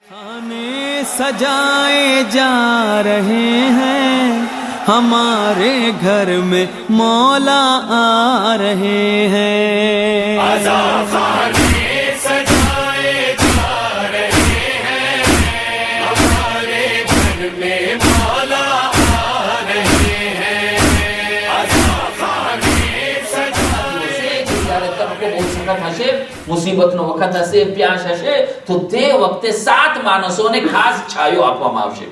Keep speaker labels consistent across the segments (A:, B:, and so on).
A: खाने सजाए जा रहे हैं, हमारे घर में मौला आ रहे हैं।
B: खाने सजाए जा रहे हैं, हमारे घर में मौला आ रहे हैं। खाने सजाए
C: જ્યારે તડકો બહુ સખત હશે, મુસીબતનો વખત હશે, પ્યાસ હશે, તો તે વખતે 7 માણસોને ખાસ છાયો આપવામાં આવશે,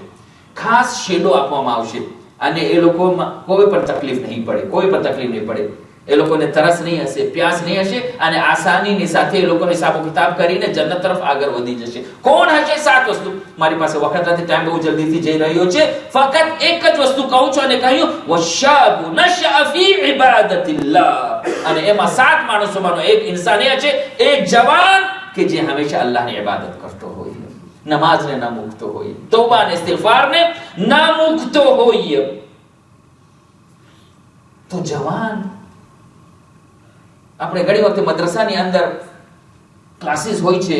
C: ખાસ શેડો આપવામાં આવશે, અને એ લોકોમાં કોઈ પણ તકલીફ નહીં પડે, એ લોકોને તરસ નહીં હશે, પ્યાસ નહીં હશે, અને આસાનીની સાથે એ લોકોને હિસાબો કિતાબ કરીને જન્નત તરફ આગળ વધી જશે. કોણ હશે 7 વસ્તુ? મારી પાસે વખત નથી, ટાઈમ બહુ જલ્દીથી જઈ રહ્યો છે. ફક્ત એક જ વસ્તુ કહું છું અને કહ્યું વશાબુ નશઅ ફી ઇબાદતિલ્લાહ. અને એમાં 7 માણસોમાંનો એક ઇન્સાન એ છે, એક જવાન કે જે હંમેશા અલ્લાહની ઇબાદત કરતો હોય, નમાઝને ન મૂકતો હોય, તૌબા અને ઇસ્તિગફારને ન મૂકતો હોય. તો જવાન, આપણે ઘણી વખતે મદ્રસાની અંદર ક્લાસીસ હોય છે,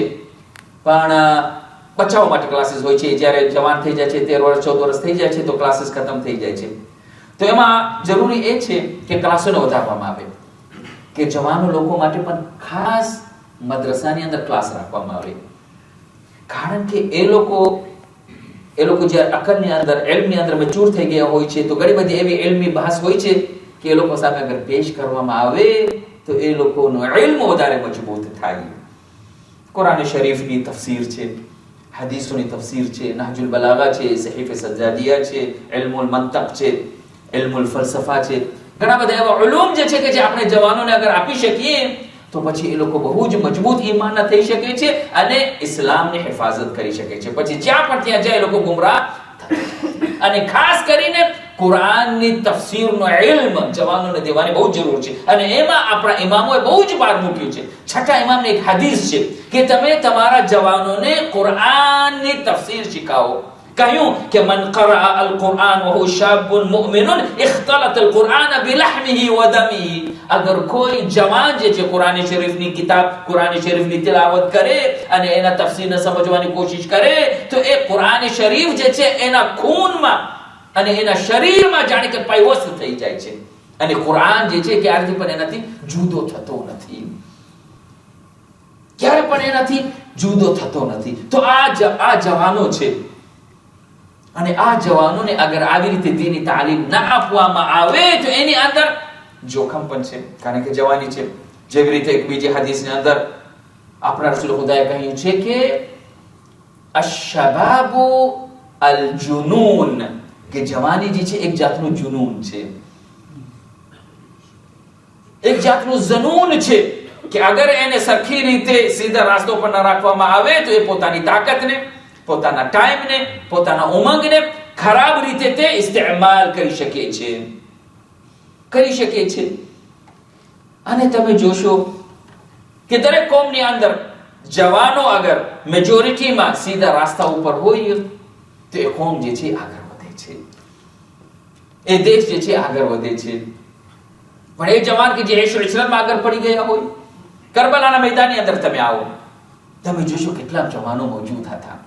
C: પણ બચાવ માટે ક્લાસીસ હોય છે. જ્યારે જવાન થઈ જાય છે, 13 વર્ષ 14 વર્ષ થઈ જાય છે, તો ક્લાસીસ ખતમ થઈ જાય છે. તો એમાં જરૂરી એ છે કે ક્લાસોને વધારવામાં આવે, કે જવાનો લોકો માટે પણ ખાસ મદ્રસાની અંદર ક્લાસ રાખવામાં આવે. કારણ કે એ લોકો જ્યારે અકલની અંદર, ઇલ્મની અંદર મેચ્યોર થઈ ગયા હોય છે, તો ઘણી બધી એવી ઇલ્મી બહાસ હોય છે કે એ લોકો સામે અગર પેશ કરવામાં આવે તો એ લોકોનો ઇલ્મ વધારે મજબૂત થાય. કુરાન શરીફની તફસીર છે, હદીસોની તફસીર છે, નહજુલ બલાગા છે, સહીફ સજ્જાદિયા છે, ઇલ્મુલ મંતક છે, ઇલ્મુલ ફલસફા છે, ઘણા બધા એવા ઉલૂમ જે છે કે જે આપણે જવાનોને અગર આપી શકીએ તો પછી એ લોકો બહુ જ મજબૂત ઈમાનના થઈ શકે છે અને ઇસ્લામની હિફાજત કરી શકે છે. પછી જ્યાં પણ ત્યાં જાય એ લોકો ગુમરાહ થાય. અને ખાસ કરીને કુરાનની તફસીરનો ઇલ્મ જવાનોને દેવાની બહુ જરૂર છે. અને એમાં આપણા ઇમામોએ બહુ જ ભાર મૂક્યું છે. છઠ્ઠા ઇમામની એક હદીસ છે કે તમે તમારા જવાનોને કુરાનની તફસીર શીખાવો. કહ્યું કે મન qara'a al-Qur'an wa huwa shabun mu'minun ikhtalata al-Qur'an bilahmihi wa damihi. અગર કોઈ જવાન જે છે કુરાન શરીફની કિતાબ, કુરાન શરીફની તિલાવત કરે અને એના તફસીરને સમજવાની કોશિશ કરે તો એ કુરાન શરીફ જે છે એના ખૂનમાં અને એના શરીરમાં જાણે કે પાયવસ્ત થઈ જાય છે. અને કુરાન જે છે ક્યારેય પણ એનાથી જુદો થતો નથી, ક્યારે પણ એનાથી જુદો થતો નથી. તો આ જવાનો છે, અને આ જવાનોને અગર આવી રીતે દીની તાલીમ ના આપવામાં આવે તો એની અંદર જોખમ પણ છે, કારણ કે જવાની છે. જેવી રીતે એક બીજી હદીસની અંદર આપણા રસૂલ ખુદાએ કહ્યું છે કે અશ-શબાબુ અલ-જુનૂન, કે જવાની જે છે એક જાતનું જુનૂન છે, એક જાતનું ઝનૂન છે, કે અગર એને સરખી રીતે સીધા રસ્તો પર ન રાખવામાં આવે તો એ પોતાની તાકાતને, પોતાના ટાઈમને, પોતાના ઉમંગને ખરાબ રીતે તે ઇસ્તેમાલ કરી શકે છે. અને તમે જોશો કે દરેક કોમની અંદર જવાનો અગર મેજોરિટીમાં સીધા રસ્તા ઉપર હોય તો એ કોમ જે છે આગળ વધે છે, એ દેશ જે છે આગળ વધે છે. પણ એ જવાન કે જે ઈશ્વર ઇસ્લામમાં આગળ પડી ગયા હોય, કરબલાના મેદાનની અંદર તમે આવો, તમે જોશો કેટલા જવાનો મોજૂદ હતા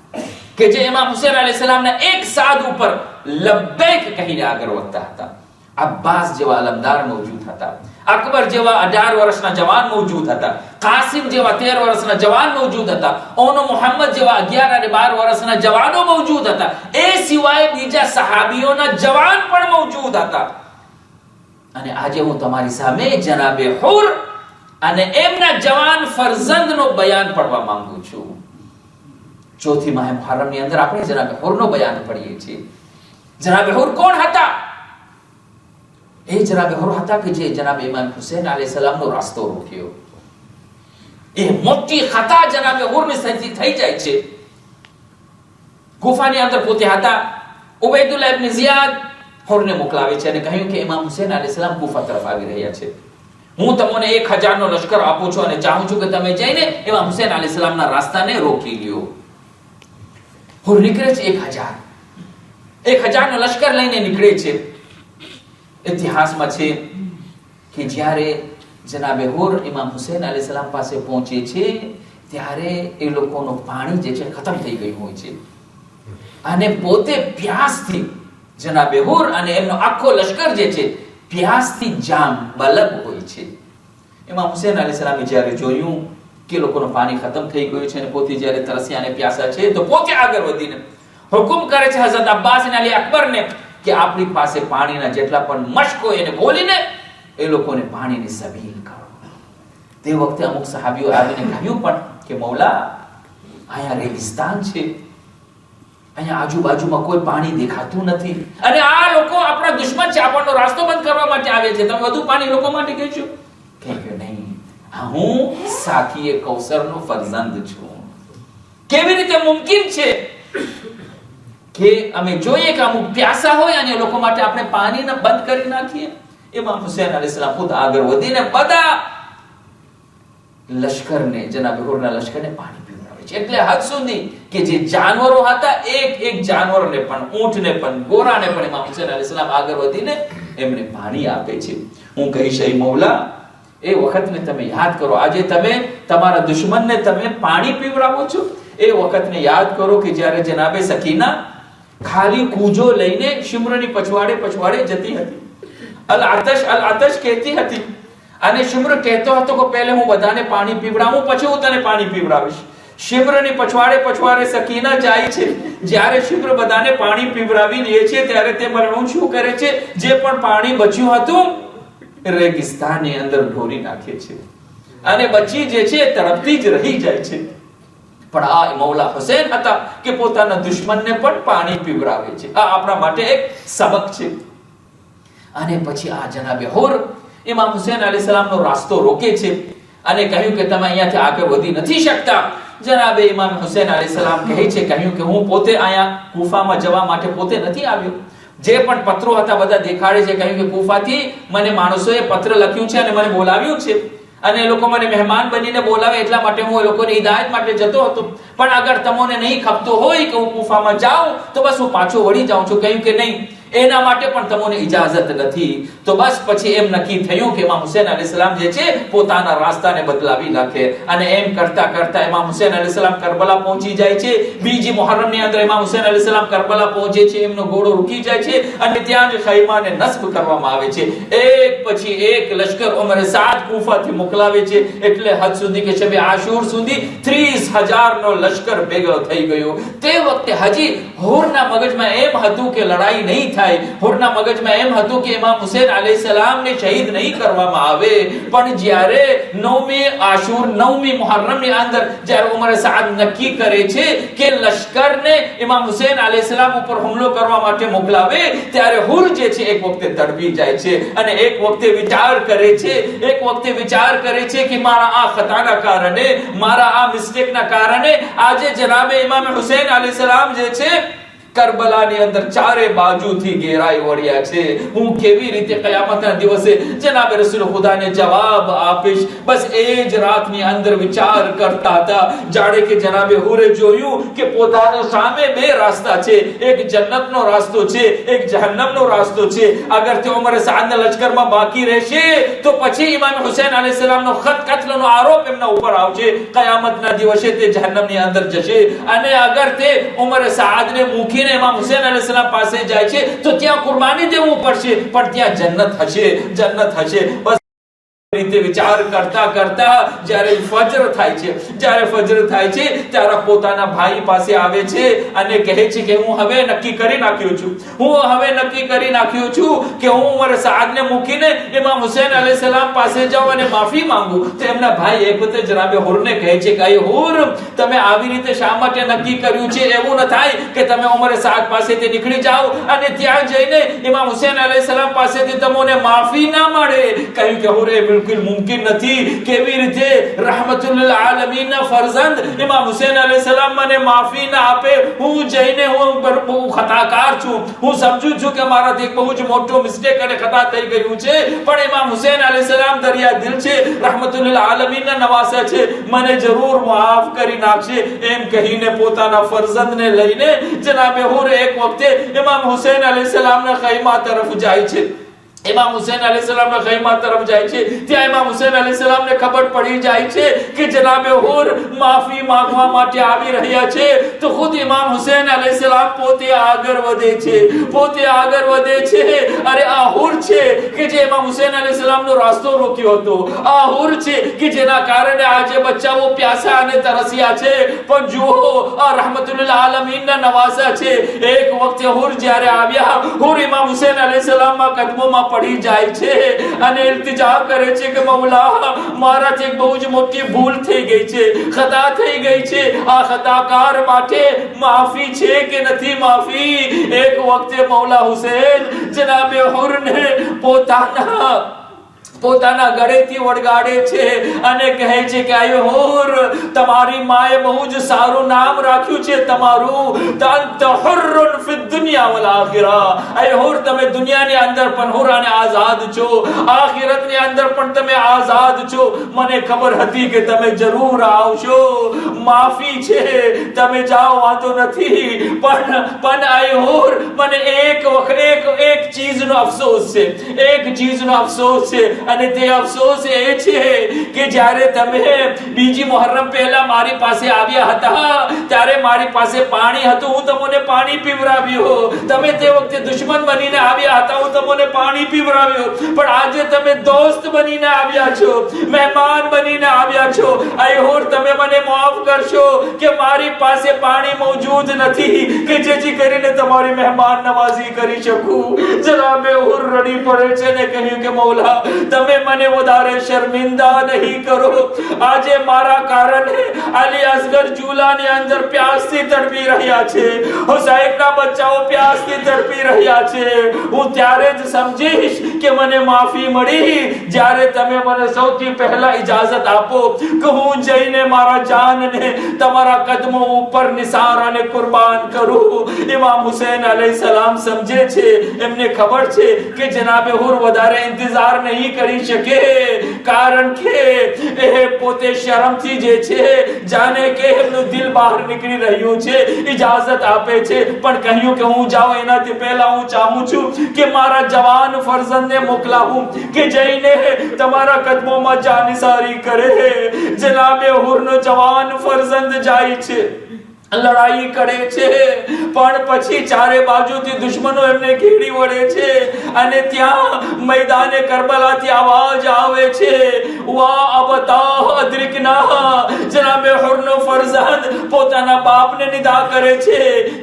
C: કે જે ઇમામ હુસૈન અલૈહિસ્સલામના એક સાદ ઉપર લબ્બૈક કહીને આગળ વધતા હતા. અબ્બાસ જેવા અલમદાર મોજૂદ હતા, અકબર જેવા 18 વર્ષના જવાન મોજૂદ હતા, કાસિમ જેવા 13 વર્ષના જવાન મોજૂદ હતા, ઓનો મુહમ્મદ જેવા 11 અને 12 વર્ષના જવાનો મોજૂદ હતા. એ સિવાય બીજા સહાબીઓના જવાન પણ મોજૂદ હતા. અને આજે હું તમારી સામે જનાબે હુર અને એમના જવાન ફરઝંદનો બયાન પડવા માંગુ છું. ચોથી માહ મુહર્રમની અંદર આપણે જનાબે હુરનો બયાન પડીએ છીએ. જનાબે હુર કોણ હતા? એ જનાબે હુર હતા કે જે જનાબે ઇમામ હુસૈન અલૈહિસ્સલામનો રસ્તો રોક્યો. એ મોટી ખતા જનાબે હુરની સાથે થઈ જાય છે. કુફાની અંદર પોતે હતા. ઉબૈદુલ્લાહ ઇબ્ન ઝિયાદ હુરને મોકલાવે છે અને કહ્યું કે ઇમામ હુસૈન અલૈહિસ્સલામ કુફા તરફ આવી રહ્યા છે. હું તમને 1000 નો લશ્કર આપું છું અને ચાહું છું કે તમે જઈને ઇમામ હુસૈન અલૈહિસ્સલામના રસ્તાને રોકી લ્યો. હુર નીકળે છે 1000 નો લશ્કર લઈને નીકળે છે. ઇતિહાસમાં છે કે જ્યારે જનાબે હુર ઇમામ હુસૈન અલૈહિસ્સલામ પાસે પહોંચે છે ત્યારે એ લોકોનું પાણી જે છે ખતમ થઈ ગયું હોય છે અને પોતે પ્યાસથી જનાબે હુર અને એમનો આખો લશ્કર જે છે પ્યાસથી જામ બલબ હોય છે. ઇમામ હુસૈન અલૈહિસ્સલામે જ્યારે જોયું કે લોકોનું પાણી ખતમ થઈ ગયું છે અને પોતે જ્યારે તરસ્યા અને પ્યાસા છે તો પોતે આગળ વધીને હુકમ કરે છે હઝરત અબ્બાસ અને અલી અકબરને કે આપણી પાસે પાણીના જેટલા પણ મશ્ક હોય એને ખોલીને એ લોકોને પાણીની સબીલ કરો. તે વખતે અમુક સહાબીઓ આવીને કહ્યું પણ કે મૌલા અહીંયા રેગિસ્તાન છે, અહીંયા આજુબાજુમાં કોઈ પાણી દેખાતું નથી અને આ લોકો આપણા દુશ્મન છે, આપણનો રાસ્તો બંધ કરવા માટે આવે છે, તમે વધુ પાણી લોકો માટે કહેશો? કે નહીં, હું સાકીએ કૌસરનો ફરજંદ છું. કેવી રીતે મુમકિન છે કે અમે જોઈએ કે અમુક પ્યાસા હોય અને લોકો માટે આપણે પાણીને બંધ કરી નાખીએ? ઇમામ હુસૈન અલૈહિસ્સલામ ખુદ આગળ વધીને બધા લશ્કરને, જનાબે હુરના લશ્કરને પાણી પીવડાવે છે. એટલે હદ સુધી કે જે જાનવરો હતા એક એક જાનવરને પણ, ઊંટને પણ, ઘોડાને પણ ઇમામ હુસૈન અલૈહિસ્સલામ આગળ વધીને એમને પાણી આપે છે. હું કહીશ એ મૌલા, એ વખતને તમે યાદ કરો. આજે તમે તમારા દુશ્મનને તમે પાણી પીવડાવો છો. એ વખતને યાદ કરો કે જ્યારે જનાબે સકીના ખાલી કૂજો લઈને શિમ્રની પછવાડે જતી હતી. અલ આતશ કહેતી હતી અને શિમ્ર કહેતો હતો કે પહેલે હું બધાને પાણી પીવડાવું, પછી હું તને પાણી પીવડાવીશ. શિમ્રની પછવાડે સકીના જાય છે. જ્યારે શિમ્ર બધાને પાણી પીવડાવી દે છે ત્યારે તે મરણું શું કરે છે? જે પણ પાણી બચ્યું હતું રેગિસ્તાનની અંદર ઢોરી નાખે છે અને બચી જે છે તડપતી જ રહી જાય છે. પણ આ મૌલા હુસૈન હતા કે પોતાના દુશ્મનને પણ પાણી પીવડાવે છે. આ આપણા માટે એક સબક છે. અને પછી આ જનાબે હુર ઇમામ હુસૈન અલૈહિસ્સલામનો રાસ્તો રોકે છે અને કહ્યું કે તમે અહીંયાથી આગળ વધી નથી શકતા. જનાબે ઇમામ હુસૈન અલૈહિસ્સલામ કહે છે, કહ્યું કે હું પોતે અહીંયા કૂફામાં જવા માટે પોતે નથી આવ્યો. જે પણ પત્રો હતા બધા દેખાડે છે. કહ્યું કે કૂફાથી મને માણસોએ પત્ર લખ્યું છે અને મને બોલાવ્યું છે અને એ લોકો મને મહેમાન બનીને બોલાવે એટલા માટે હું એ લોકોની હિદાયત માટે જતો હતો. પણ અગર તમને નહીં ખપતો હોય કે હું કૂફામાં જાઉં તો બસ હું પાછો વળી જાઉં છું. કહ્યું કે નહીં, એના માટે પણ તમને ઇજાઝત નથી. તો બસ પછી એમ નક્કી થયું કે ઇમામ હુસૈન અલૈહિસ્સલામ જે છે પોતાના રાસ્તાને બદલાવી નાખે અને એમ કરતા કરતા ઇમામ હુસૈન અલૈહિસ્સલામ કરબલા પહોંચી જાય છે. બીજી મુહર્રમની અંદર ઇમામ હુસૈન અલૈહિસ્સલામ કરબલા પહોંચે છે. એમનો ઘોડો રૂકી જાય છે અને ત્યાં જ ખૈમાને નસ્બ કરવામાં આવે છે. એક પછી એક લશ્કર ઉમર સાદ કૂફાથી મોકલાવે છે. એટલે હદ સુધી કે શબે આશુર સુધી 30,000 નો લશ્કર ભેગો થઈ ગયો. તે વખતે હજી હુરના મગજમાં એમ હતું કે લડાઈ નહીં થાય. હુરના મગજમાં એમ હતું કે ઇમામ હુસૈન અલૈહિસ્સલામને શહીદ નહીં કરવામાં આવે. પણ જ્યારે 9મી આશુર 9મી મુહર્રમની અંદર જ્યારે ઉમર સાદ નક્કી કરે છે કે લશ્કરને ઇમામ હુસૈન અલૈહિસ્સલામ ઉપર હુમલો કરવા માટે મોકલાવે ત્યારે હુર જે છે એક વખતે તડપી જાય છે અને એક વખતે વિચાર કરે છે કે મારા આ ખતાના કારણે, મારા આ મિસ્ટેકના કારણે આજે જનાબે ઇમામ હુસૈન અલૈહિસ્સલામ જે છે કરબલાની અંદર ચારે બાજુથી ઘેરાઈ વળ્યા છે. હું કેવી રીતે કયામતના દિવસે જનાબે રસૂલ ખુદાને જવાબ આપીશ? બસ એ જ રાતની અંદર વિચાર કરતા હતા. જાણે કે જનાબે હુરે જોયું કે પોતાનો સામે બે રસ્તા છે. એક જન્નતનો રસ્તો છે, એક જહન્નમનો રસ્તો છે. અગર તે ઉમર સાદના લશ્કરમાં બાકી રહેશે તો પછી ઇમામ હુસૈન અલૈહિસ્સલામનો કત્લનો આરોપ એમના ઉપર આવશે. કયામતના દિવસે તે જહન્નમની અંદર જશે અને અગર તે ઉમર સાદને મૂકીને ઇમામ હુસૈન અલૈહિસ્સલામ પાસે જાય છે તો ત્યાં કુરબાની દેવું પડશે, પણ ત્યાં જન્નત હશે. બસ રીતે વિચાર કરતા કરતા જ્યારે ફજર થાય છે ત્યારે પોતાના ભાઈ પાસે આવે છે અને કહે છે કે હું હવે નક્કી કરી નાખ્યું છું કે હું ઉમર સાદને મૂકીને ઇમામ હુસૈન અલૈહિસ્સલામ પાસે જાઉં અને માફી માંગુ. તો એમના ભાઈ એક વખતે જનાબે હુરને કહે છે કે હુર, તમે આવી રીતે શા માટે નક્કી કર્યું છે? એવું ન થાય કે તમે ઉમર સાદ પાસેથી નીકળી જાઓ અને ત્યાં જઈને ઇમામ હુસૈન અલૈહિસ્સલામ પાસેથી તમને માફી ના મળે. કહ્યું કે હુર, બિલકુલ મુમકિન નથી. કેવી રીતે રહેમતુલ લીલ આલમીનના ફરજંદ ઇમામ હુસૈન અલૈહિસ્સલામ મને માફી ના આપે? હું જઈને હું બહુ ખતાકાર છું, હું સમજુ છું કે મારાથી બહુ જ મોટો મિસ્ટેક અને ખતા થઈ ગયું છે, પણ ઇમામ હુસૈન અલૈહિસ્સલામ દરિયા દિલ છે, રહેમતુલ લીલ આલમીનના નવાસા છે, મને જરૂર માફ કરી નાખશે. એમ કહીને પોતાના ફરજંદને લઈને જનાબે હુર એક વખતે ઇમામ હુસૈન અલૈહિસ્સલામના ખૈમા તરફ જાય છે. ઇમામ હુસૈન અલૈહિસ્સલામના ખૈમા તરફ જાય છે. ત્યાં ઇમામ હુસૈન અલૈહિસ્સલામને ખબર પડી જાય છે કે જનાબે હુર માફી માંગવા માટે આવી રહ્યા છે. તો ખુદ ઇમામ હુસૈન અલૈહિસ્સલામ પોતે આગળ વધે છે. અરે આ હુર છે કે જે ઇમામ હુસૈન અલૈહિસ્સલામનો રાસ્તો રોક્યો હતો. આ હુર છે કે જેના કારણે આજે બચ્ચાઓ પ્યાસા અને તરસ્યા છે. પણ જુઓ, આ રહમતુલ આલમીનના નવાસા છે. એક વખતે હુર જ્યારે આવ્યા, હુર ઇમામ હુસૈન અલૈહિસ્સલામના કદમોમાં પડી જાય છે અને ઇલ્તિજા કરે છે કે મૌલા, મારાથી એક બહુ જ મોટી ભૂલ થઈ ગઈ છે, ખતા થઈ ગઈ છે. આ ખતાકાર માટે માફી છે કે નથી માફી? એક વખતે મૌલા હુસૈન જનાબે હુરને પોતાના ગળેથી વળગાડે છે અને કહે છે કે આય હુર, તમારી માએ બહુ જ સારું નામ રાખ્યું છે તમારું, તંત હુર્રુન ફિ દુનિયા વલ આખિરા. આય હુર, તમે દુનિયાની અંદર પણ હુર અને આઝાદ છો, આખિરતની અંદર પણ તમે આઝાદ છો. મને ખબર હતી કે તમે જરૂર આવશો. માફી છે, તમે જાઓ, વાંધો નથી. પણ આય હુર, મને એક ચીજનો અફસોસ છે, અને તે અફસોસ એ છે કે જ્યારે તમે બીજી મુહર્રમ પહેલા મારી પાસે આવ્યા હતા ત્યારે મારી પાસે પાણી હતું, હું તમને પાણી પીવરાવ્યો. તમે તે વખતે દુશ્મન બનીને આવ્યા હતા, હું તમને પાણી પીવરાવ્યો. પણ આજે તમે દોસ્ત બનીને આવ્યા છો, મહેમાન બનીને આવ્યા છો. આય હુર, તમે મને માફ કરશો કે મારી પાસે પાણી મોજૂદ નથી કે જેથી કરીને તમારી મહેમાન નવાઝી કરી શકું. જનાબે હુર રડી પડે છે ને કહ્યું કે મૌલા, તમે મને વધારે શર્મિંદા નહીં કરો. આજે મારા કારણે અલી અસગર ચૂલાની અંદર પ્યાસથી તડપી રહ્યા છે, હુસૈનના બચ્ચાઓ પ્યાસથી તડપી રહ્યા છે. હું ત્યારે જ સમજીશ કે મને માફી મળી જ્યારે તમે મને સૌથી પહેલા ઇજાઝત આપો કે હું જઈને મારા જાનને તમારા કદમો ઉપર નિસાર અને કુરબાન કરું. ઇમામ હુસૈન અલૈહિસ્સલામ સમજે છે, એમને ખબર છે કે જનાબે હુર વધારે ઇંતજાર નહીં કરી શકે, કારણ કે એ પોતે શરમથી જે છે જાણે કે એમનું દિલ બહાર નીકળી રહ્યું છે. ઇજાઝત આપે છે, પણ કહ્યું કે હું જાઉં એનાથી પહેલા હું ચાહું છું કે મારા જવાન ફરઝંદને મોકલાવું કે જઈને તમારા કદમોમાં જાનિસારી કરે. જનાબે હુરનો જવાન ફરઝંદ જાય છે, લડાઈ કરે છે, પણ પછી ચારે બાજુથી દુશ્મનો એમને ઘેરી વળે છે અને ત્યાં મેદાને કરબલાથી આવાજ આવે છે, વા અબતા અદ્રિકના. જનાબે હુરનો ફરઝંદ પોતાના બાપને નિદા કરે છે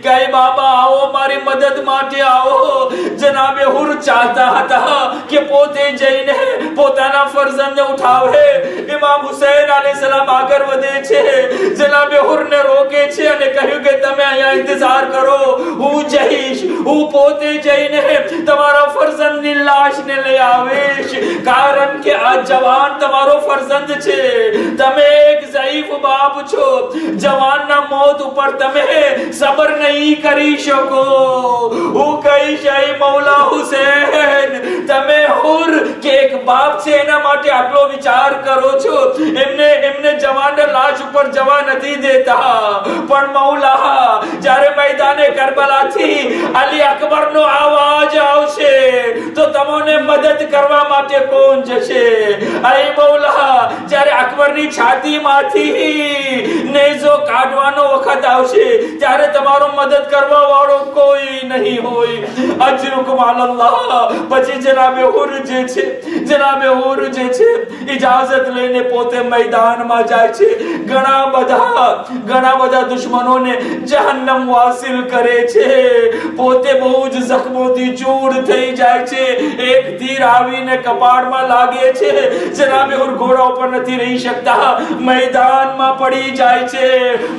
C: કે એ બાબા આવો, મારી મદદ માટે આવો. જનાબે હુર ચાહતા હતા કે પોતે જઈને પોતાના ફરઝંદને ઉઠાવે. ઇમામ હુસૈન અલૈહિસ્સલામ આગળ વધે છે, જનાબે હુરને રોકે છે અને કહ્યું કે તમે અહીંયા ઇંતજાર કરો, હું જઈશ, હું પોતે જઈને તમારા ફરઝંદની લાશને લઈ આવીશ. કારણ કે આ જવાન તમારો ફરઝંદ છે, તમે એક ઝઈફ બાપ છો, જવાનના મોત ઉપર તમે સબર નહીં કરી શકો. હું કહીશ એ મૌલા હુસૈન, તમે હુર કે એક બાપ છે એના માટે આટલો વિચાર કરો છો, એમને જવાનના લાશ ઉપર જવા નથી દેતા. પણ મૌલા, જ્યારે મેદાને કરબલાથી અલી અકબરનો આવાજ આવશે તો તમને મદદ કરવા માટે કોણ જશે? અરે મૌલા, જ્યારે અકબરની છાતીમાંથી નેઝો કાઢવાનો વખત આવશે ત્યારે તમારો મદદ કરવા વાળો કોઈ નહીં હોય. અજરુકુમ અલ્લાહ. પછી જનાબે હુર જે છે ઇજાઝત લઈને પોતે મેદાનમાં જાય છે. ઘણા બધા દુશ્મનોને જહન્નમ વાસિલ કરે છે. પોતે બહુ જ જખ્મોથી ચૂર થઈ જાય છે. એક તીર આવીને કપાળમાં લાગે છે. જનાબે હુર ઘોડા ઉપર નથી રહી શકતા, મેદાનમાં પડી જાય છે.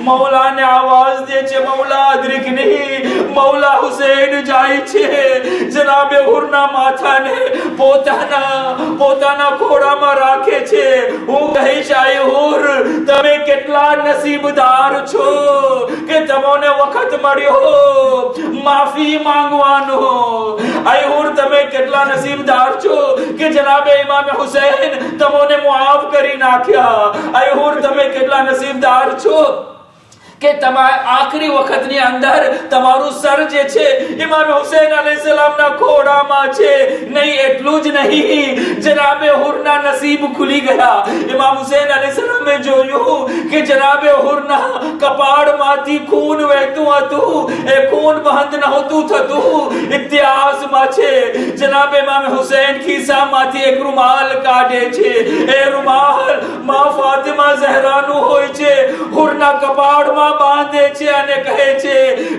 C: મૌલાને આવાજ દે છે, મૌલા અદ્રિકની. મૌલા હુસૈન જાય છે, જનાબે હુરના માથાને પોતાના ઘોડામાં રાખે છે. હું કહીશ આય હુર, તમે કેટલા નસીબદાર છો કે તમને વખત મળ્યો માફી માંગવાનો. આય હુર, તમે કેટલા નસીબદાર છો કે જનાબે ઇમામ હુસૈન તમને મુઆફ કરી નાખ્યા. આય હુર, તમે કેટલા નસીબદાર છો કે આખરી વખતની અંદર તમારું સર જે છે ઇમામ હુસૈન અલૈહિસ્સલામના ખોડામાં છે. નહીં એટલું જ નહીં, જનાબે હુરના નસીબ ખુલી ગયા. ઇમામ હુસૈન અલૈહિસ્સલામે જોયું કે જનાબે હુરના કપાળમાંથી ખૂન વહેતું હતું. એ ખૂન બંધ નહોતું થતું. ઇતિહાસમાં છે જનાબે ઇમામ હુસૈન ખિસ્સામાંથી એક રૂમાલ કાઢે છે. એ રૂમાલ માં ફાતિમા ઝહરાનું હોય છે. હુરના કપાળમાં બાંધે છે અને કહે છે,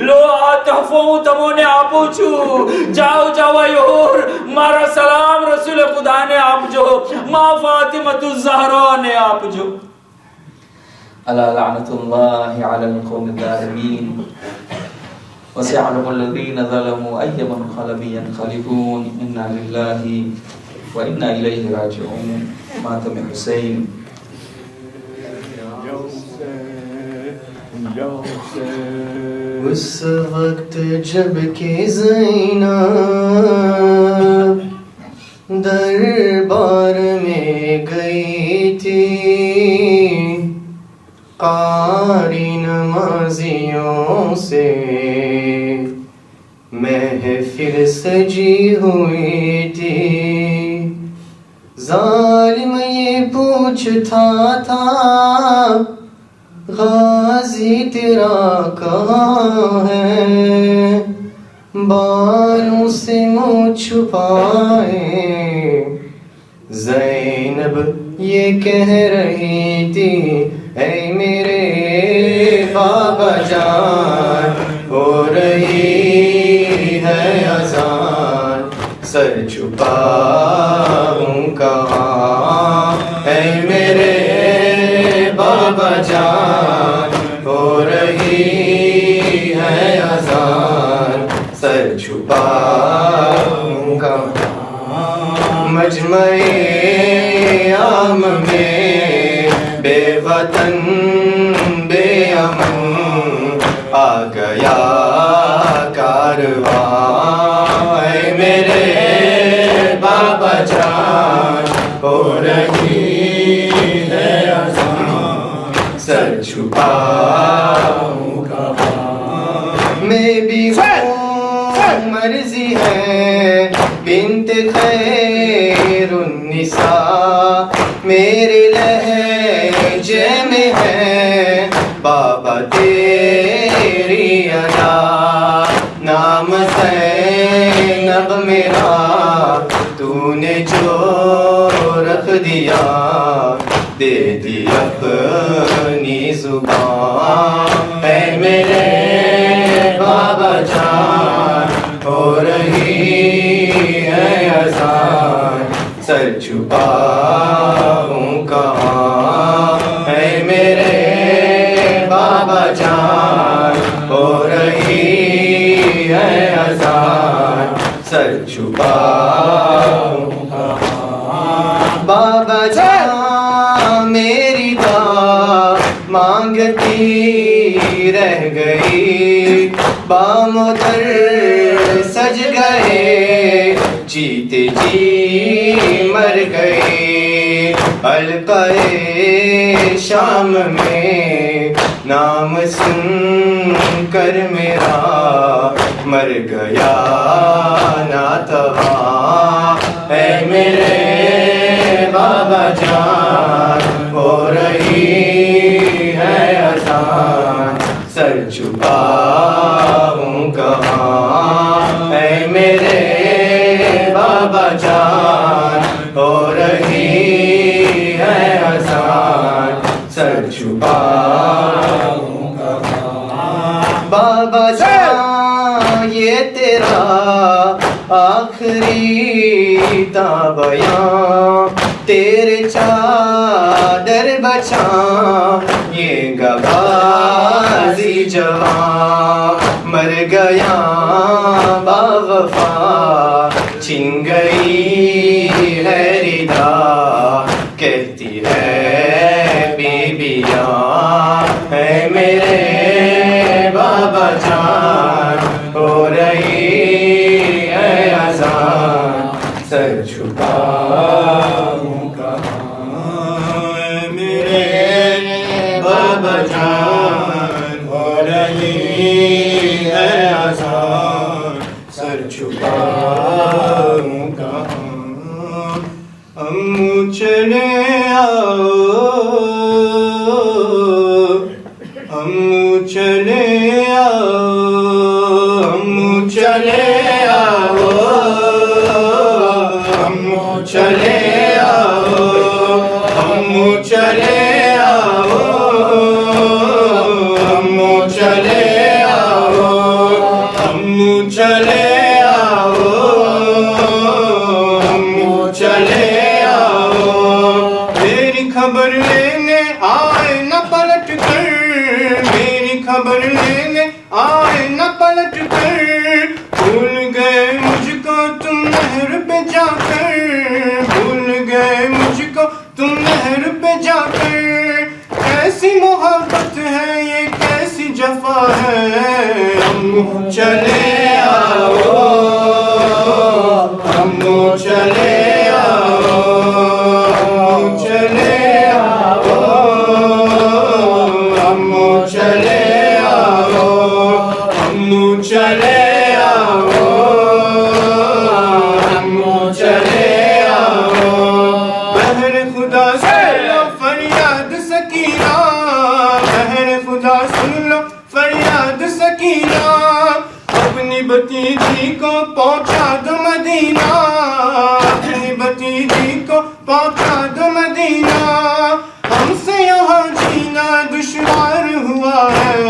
C: લો આ તોહફો હું તમને આપું છું. જાઓ જાઓ હુર, મારા સલામ રસૂલ ખુદાને આપજો, માં ફાતિમતુ ઝહરાને આપજો. અલા લઅનતુલ્લાહી અલલ કૌમિલ ઝાલિમીન وسيعلم الذين ظلموا أي منقلب ينقلبون إنا لله وإنا إليه راجعون. मातम हुसैन.
D: उस वक्त जब के ज़ैनब दरबार में गई थी, कारी नमाजियों से महफिल सजी हुई थी. जालिम ये पूछता था, गाजी तेरा कहाँ है, बालों से मुँह छुपाए. ज़ैनब ये कह रही थी, ऐ मेरे बाबा जान, हो रही है अज़ान, सर छुपाऊं कहाँ, ऐ मेरे बाबा जान, हो रही है अज़ान, सर छुपाऊं कहाँ. मजमे आम में बेवतन बेअमन आ गया कारवां. ऐ मेरे बाबा जान, हो रही है अज़ान, सर छुपाऊं कहाँ. मैं भी मर्जी है बिन्त खैरुन्निसा, मेरे लहजे में है बाबा तेरी अदा. नाम ज़ैनब मेरा तूने जो रख दिया, दे दी अपनी ज़ुबान. ऐ मेरे बाबा जान, हो रही है अज़ान, सर छुपाऊं कहाँ. ऐ मेरे बाबा जान, हो रही है अज़ान, सर छुपाऊं कहाँ. बाबा जान मेरी दुआ मांगती रह गई, बामुदर सज गए, जीते जी मर गए. हल्क़े शाम में नाम सुन कर मेरा मर गया नातवा. ऐ मेरे बाबा जान, हो रही है अज़ान, सर छुपाऊं कहाँ. ऐ मेरे बाबा जान, हो रही है अज़ान, सर छुपाऊं कहाँ. बाबा जान ये तेरा आखिरी ताबयां, तेरे चादर बचा ये गवाज़ी जवां. मर गया बावफा, छिन गई है रिदा, कहती है बीबियां. है मेरे बाबा जान, हो रही है अज़ान, सर छुपाऊं कहाँ. मेरे बाबा जान, सर छुपाऊं कहाँ। अम्मू चले आओ, अम्मू चले आओ, अम्मू चले आओ, अम्मू चले आओ, अम्मू चले आओ, अम्मू चले आओ, अम्मू चले आओ, अम्मू चले आओ। मेरी खबर लेने आए न पलट कर, मेरी खबर लेने आए न पलट कर। भूल गए मुझको तुम नहर पे जाकर, भूल गए मुझको तुम नहर पे जाकर। कैसी मोहब्बत है ये, कैसी जफा है। अम्मू चले आओ, अम्मू चले आओ, अम्मू चले आओ, अम्मू चले आओ, अम्मू चले आओ, अम्मू चले आओ। बहर खुदा सुन लो फरियाद सकीना, बहर खुदा सुन लो फरियाद सकीना। अपनी भतीजी को पहुंचा दो मदीना, अपनी भतीजी को पहुंचा दो मदीना। हमसे यहाँ जीना दुश्वार हुआ है।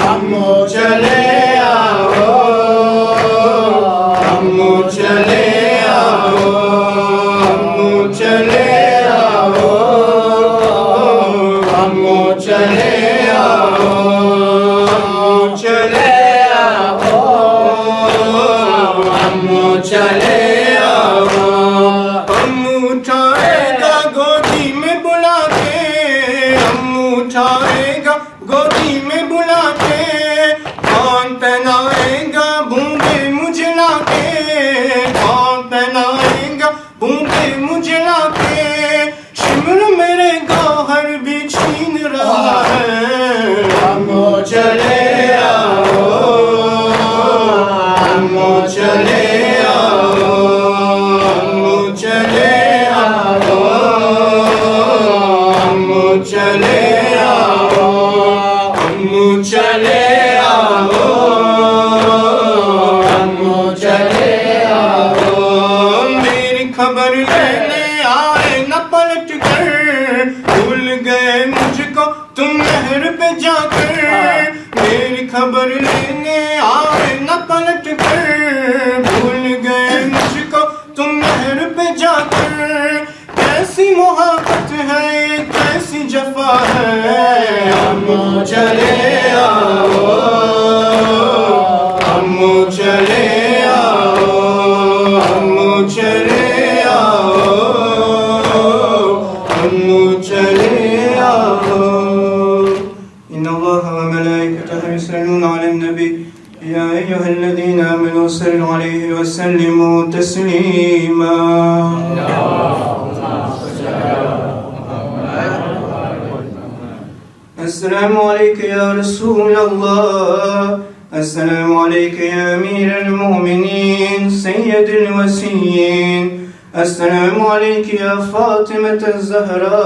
D: अम्मू चले आओ, अम्मू चले आओ, अम्मू चले आओ, अम्मू चले आओ, अम्मू चले आओ, अम्मू चले आओ। अम्मू उठाएगा गोदी में बुला के, अम्मू उठाएगा गोदी में बुला के। कौन पहनाएगा बूंदे मुझे लाके, कौन पहनाएगा बूंदे मुझे लाके। शिमर मेरे गौहर भी छीन रहा है। अम्मू चले आओ, अम्मू चले आओ, अम्मू चले आओ, अम्मू चले आओ, अम्मू चले आओ, अम्मू चले आओ। मेरी खबर लेने आए न पलट कर, भूल गए मुझको तुम नहर पे जाकर। मेरी खबर लेने आए न पलट कर, भूल गए मुझको तुम नहर पे जाकर। कैसी मोहब्बत है ये, कैसी जफा है। अम्मू चले आओ, अम्मू चले आओ, अम्मू चले आओ, अम्मू चले आओ। इन्नल्लाह व मलाइकतहु युसल्लूना अलन नबी या अय्युहल्लज़ीना आमनू सल्लु अलैहि व सल्लिमू तस्लीमा। अस्सलामु अलैका या रसूल अल्लाह, अस्सलामु अलैका या अमीर अल-मोमिनीन सय्यदुल वसीयीन, अस्सलामु अलैका या फातिमत अज़-ज़हरा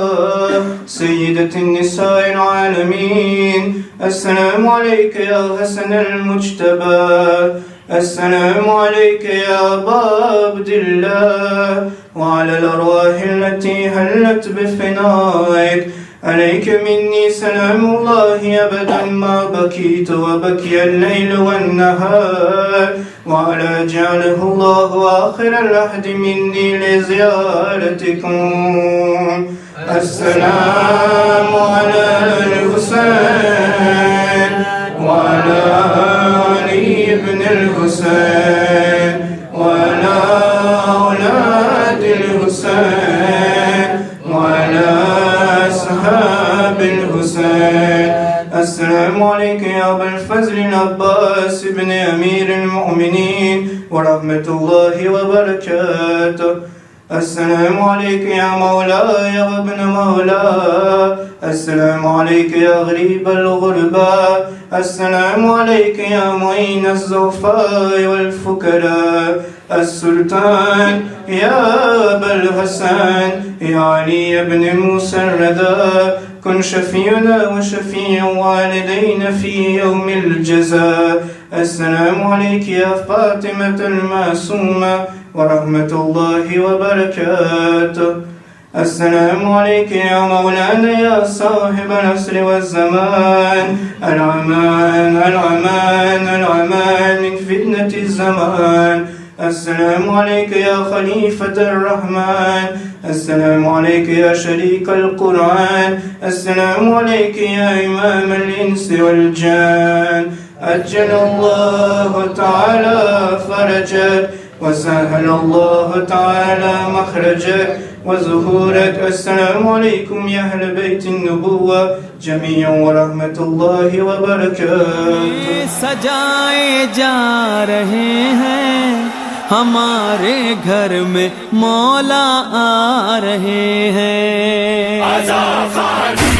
D: सय्यदत निसाइल आलमीन, अस्सलामु अलैका या हसन अल-मुज्तबा, अस्सलामु अलैका या अबा अब्दिल्लाह व अला अल-अरवाह अल्लती हल्लत बिफ़नाइक। عليك مني سلام الله أبدا ما بكيت وبكي الليل والنهار، وعلى جعله الله آخر العهد مني لزيارتكم. السلام على الحسين وعلى علي بن الحسين وعلى أولاد الحسين وعلى أصحاب الحسين. السلام عليك يا أبا الفضل العباس بن أمير المؤمنين ورحمة الله وبركاته. السلام عليك يا مولاي وابن مولاي. السلام عليك يا غريب الغرباء. السلام عليك يا معين الزوفاء والفكراء. السلطان يا أبا الحسن يا علي بن موسى الرضا، كن شفيعنا وشفيع والدينا في يوم الجزاء. السلام عليك يا فاطمة المعصومة ورحمة الله وبركاته. السلام عليك يا مولانا يا صاحب العصر والزمان، الأمان الأمان الأمان من فتنة الزمان. السلام عليك يا خليفة الرحمن. السلام عليك يا شريك القرآن. السلام عليك يا إمام الإنس والجان. أجل الله تعالى فرجك وسهل الله تعالى مخرجك وظهورك. السلام عليكم يا أهل بيت النبوة جميعا ورحمة الله وبركاته.
A: सजाए जा रहे हैं हमारे घर में मौला आ रहे हैं।
B: आजा खाने